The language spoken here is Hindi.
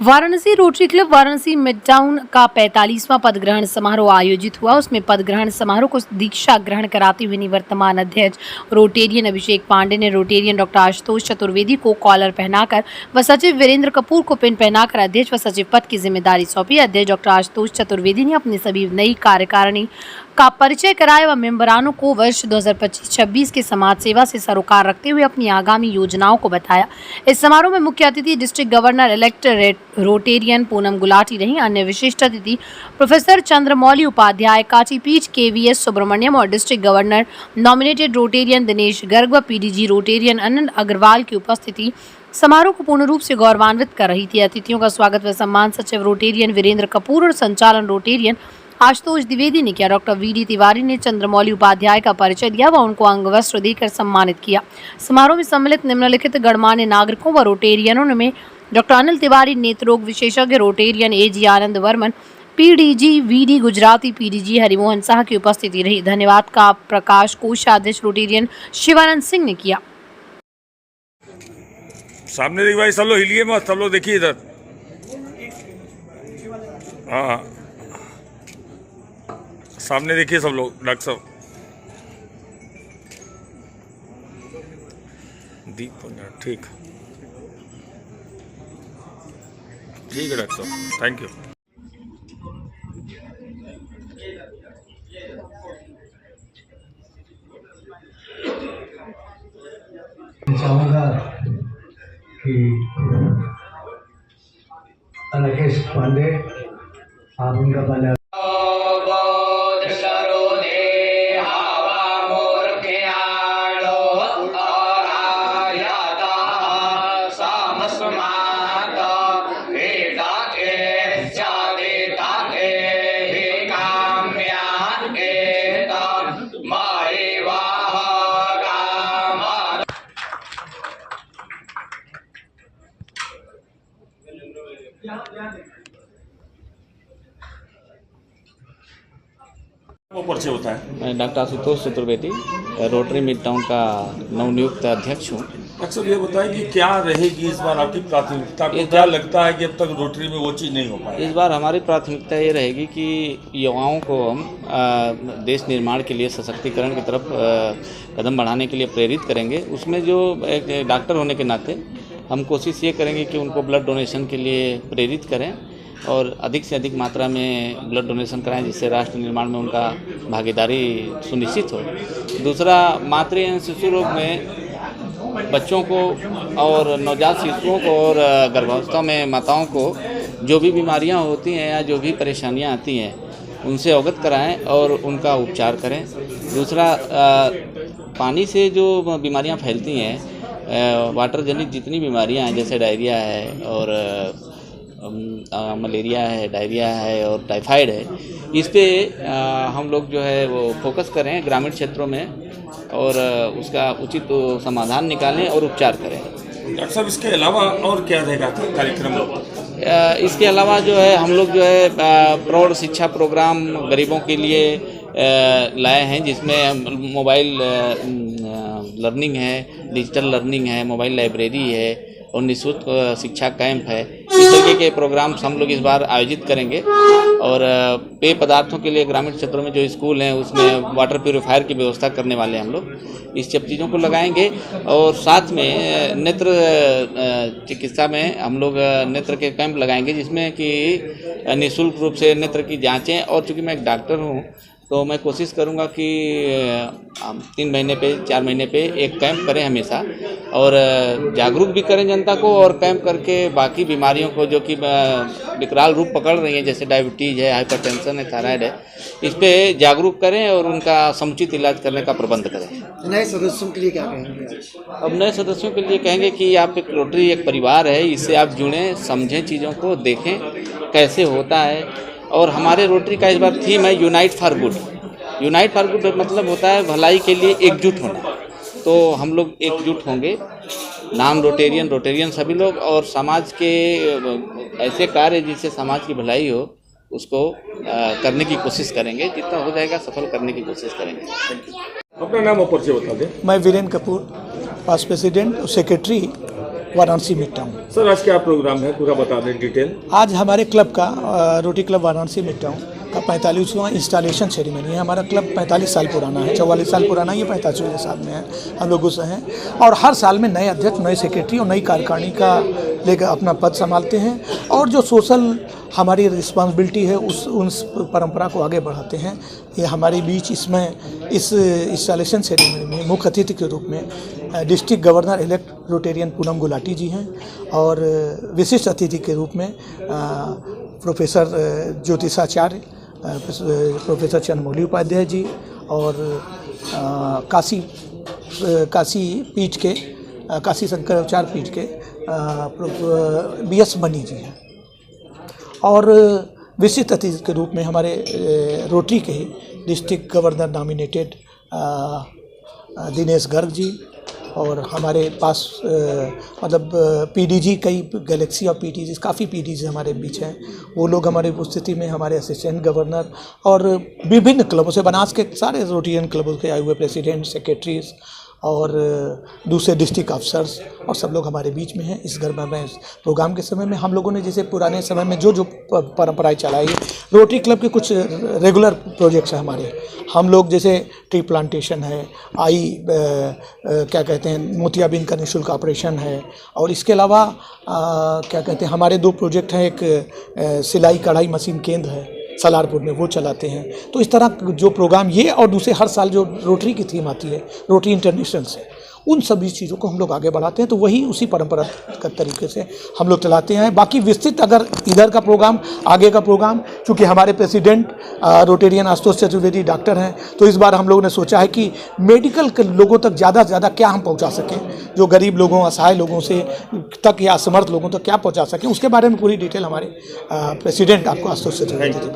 Varanasi rotary club Varanasi mid town का 45वां पदग्रहण समारोह आयोजित हुआ। उसमें पदग्रहण समारोह को दीक्षा ग्रहण कराते हुए निवर्तमान अध्यक्ष रोटेरियन अभिषेक पांडे ने रोटेरियन डॉक्टर आशुतोष चतुर्वेदी को कॉलर पहनाकर व सचिव वीरेंद्र कपूर को पिन पहनाकर अध्यक्ष व सचिव पद की जिम्मेदारी सौंपी। अध्यक्ष डॉक्टर आशुतोष चतुर्वेदी ने अपनी सभी नई कार्यकारिणी का परिचय कराया व मेंबरानों को वर्ष 2025-26 के समाज सेवा से सरोकार रखते हुए अपनी आगामी योजनाओं को बताया। इस समारोह में मुख्य अतिथि district governor elect Rotarian Poonam Gulati रही। अन्य विशिष्ट अतिथि प्रोफेसर चंद्रमौली उपाध्याय, काटीपीठ KVS सुब्रमण्यम और district governor nominated Rotarian Dinesh Garg व PDG रोटेरियन अनंत अग्रवाल की उपस्थिति समारोह को पूर्ण रूप से गौरवान्वित कर रही थी। अतिथियों का स्वागत व सम्मान सचिव रोटेरियन वीरेंद्र कपूर और संचालन रोटेरियन आशुतोष द्विवेदी ने किया। डॉक्टर VD तिवारी ने चंद्रमौली उपाध्याय का परिचय दिया व उनको अंगवस्त्र देकर सम्मानित किया। समारोह में सम्मिलित निम्नलिखित गणमान्य नागरिकों व रोटेरियनों में डॉक्टर अनिल तिवारी नेत्ररोग विशेषज्ञ Rotarian, AG Anand Varman PDG VD Gujarati, PDG Harimohan Shah की उपस्थिति रही। धन्यवाद का प्रकाश कोषाध्यक्ष रोटेरियन शिवानंद सिंह ने किया। सामने देखिए भाई, सब लोग हिलिए मत, सब लोग देखिए इधर। हाँ, सामने देखिए सब लोग। डॉक्टर साहब दीप, ठीक है डॉक्टर साहब, थैंक यू। चाहूँगा कि राकेश पांडे आप उनका पहले वो परिचय होता है। मैं doctor Ashutosh Chaturvedi rotary mid town का नवनियुक्त अध्यक्ष हूँ। अक्सर ये बताएं कि क्या रहेगी इस बार आपकी प्राथमिकता, आपको क्या लगता है कि अब तक रोटरी में वो चीज़ नहीं हो पाई? इस बार हमारी प्राथमिकता ये रहेगी कि युवाओं को हम देश निर्माण के लिए, सशक्तिकरण की तरफ कदम बढ़ाने के लिए प्रेरित करेंगे। उसमें जो एक डॉक्टर होने के नाते हम कोशिश ये करेंगे कि उनको ब्लड डोनेशन के लिए प्रेरित करें और अधिक से अधिक मात्रा में ब्लड डोनेशन कराएं, जिससे राष्ट्र निर्माण में उनका भागीदारी सुनिश्चित हो। दूसरा, मातृ एवं शिशु रोग में बच्चों को और नवजात शिशुओं को और गर्भावस्था में माताओं को जो भी बीमारियां होती हैं या जो भी परेशानियां आती हैं उनसे अवगत कराएं और उनका उपचार करें। दूसरा, पानी से जो बीमारियां फैलती हैं, वाटर जनित जितनी बीमारियां हैं, जैसे डायरिया है और मलेरिया है, डायरिया है और टाइफाइड है, इस पे हम लोग जो है वो फोकस करें ग्रामीण क्षेत्रों में और उसका उचित समाधान निकालें और उपचार करें। डॉक्टर साहब, इसके अलावा और क्या रहेगा कार्यक्रम? इसके अलावा जो है हम लोग जो है प्रौढ़ शिक्षा प्रोग्राम गरीबों के लिए लाए हैं, जिसमें मोबाइल लर्निंग है, डिजिटल लर्निंग है, मोबाइल लाइब्रेरी है और निःशुल्क शिक्षा कैंप है। इस तरीके के प्रोग्राम्स हम लोग इस बार आयोजित करेंगे और पेय पदार्थों के लिए ग्रामीण क्षेत्रों में जो स्कूल हैं उसमें वाटर प्यूरीफायर की व्यवस्था करने वाले हैं हम लोग। इस सब चीज़ों को लगाएंगे और साथ में नेत्र चिकित्सा में हम लोग नेत्र के कैंप लगाएंगे, जिसमें कि निःशुल्क रूप से नेत्र की जाँचें। और चूँकि मैं एक डॉक्टर हूँ तो मैं कोशिश करूंगा कि 3 महीने पे 4 महीने पे एक कैंप करें हमेशा और जागरूक भी करें जनता को, और कैंप करके बाकी बीमारियों को जो कि विकराल रूप पकड़ रही हैं, जैसे डायबिटीज़ है, हाइपरटेंशन है, थायराइड है, इस पे जागरूक करें और उनका समुचित इलाज करने का प्रबंध करें। नए सदस्यों के लिए क्या कहेंगे? अब नए सदस्यों के लिए कहेंगे कि आप एक रोटरी एक परिवार है, इससे आप जुड़ें, समझें, चीज़ों को देखें कैसे होता है। और हमारे रोटरी का इस बार थीम है unite for good. Unite for good मतलब होता है भलाई के लिए एकजुट होना। तो हम लोग एकजुट होंगे, नाम रोटेरियन सभी लोग, और समाज के ऐसे कार्य जिससे समाज की भलाई हो उसको करने की कोशिश करेंगे। जितना हो जाएगा सफल करने की कोशिश करेंगे। अपना नाम और परिचय बता दें। मैं वीरेंद्र कपूर, पास्ट प्रेसिडेंट और secretary Varanasi mid town. Sir आज क्या प्रोग्राम है, पूरा बता दें डिटेल। आज हमारे क्लब का rotary club Varanasi mid town का 45वां इंस्टॉलेशन सेरेमनी है। हमारा क्लब 45 साल पुराना है, 44 साल पुराना, ये 45वें साल में है हम लोग उससे हैं। और हर साल में नए अध्यक्ष, नए सेक्रेटरी और नई कार्यकारिणी का लेकर अपना पद संभालते हैं और जो सोशल हमारी रिस्पॉन्सिबिलिटी है उस परंपरा को आगे बढ़ाते हैं। ये हमारे बीच इसमें इस इंस्टॉलेशन सेरेमनी में मुख्य अतिथि के रूप में district governor elect Rotarian Poonam Gulati ji हैं और विशिष्ट अतिथि के रूप में प्रोफेसर ज्योतिषाचार्य, प्रोफेसर चंद्रमौली उपाध्याय जी और काशी पीठ के काशी शंकराचार्य पीठ के BS मनी जी हैं और विशिष्ट अतिथि के रूप में हमारे रोटरी के ही district governor nominated Dinesh Garg ji और हमारे पास मतलब PDG कई गैलेक्सी ऑफ PDG काफ़ी PDG हमारे बीच हैं, वो लोग हमारी उपस्थिति में हमारे असिस्टेंट गवर्नर और विभिन्न क्लबों से बनास के सारे रोटेरियन क्लबों के आए हुए प्रेसिडेंट, सेक्रेटरीज और दूसरे डिस्ट्रिक्ट अफसर्स और सब लोग हमारे बीच में हैं। इस गरमा में प्रोग्राम के समय में हम लोगों ने जैसे पुराने समय में जो परंपराएं चलाई है, रोटरी क्लब के कुछ रेगुलर प्रोजेक्ट्स हैं हमारे। हम लोग जैसे ट्री प्लांटेशन है, क्या कहते हैं मोतियाबिंद का निःशुल्क ऑपरेशन है और इसके अलावा क्या कहते हैं हमारे 2 प्रोजेक्ट हैं, एक सिलाई कढ़ाई मशीन केंद्र है सलारपुर में, वो चलाते हैं। तो इस तरह जो प्रोग्राम ये और दूसरे हर साल जो रोटरी की थीम आती है रोटरी इंटरनेशनल से, उन सभी चीज़ों को हम लोग आगे बढ़ाते हैं। तो वही उसी परंपरागत तरीके से हम लोग चलाते हैं। बाकी विस्तृत अगर इधर का प्रोग्राम, आगे का प्रोग्राम, चूँकि हमारे president Rotarian Ashutosh Chaturvedi doctor हैं, तो इस बार हम लोगों ने सोचा है कि मेडिकल के लोगों तक ज़्यादा से ज़्यादा क्या हम पहुँचा सकें, जो गरीब लोगों, असहाय लोगों से तक या असमर्थ लोगों तक क्या पहुँचा सकें, उसके बारे में पूरी डिटेल हमारे प्रेसिडेंट आपको आशुतोष चतुर्वेदी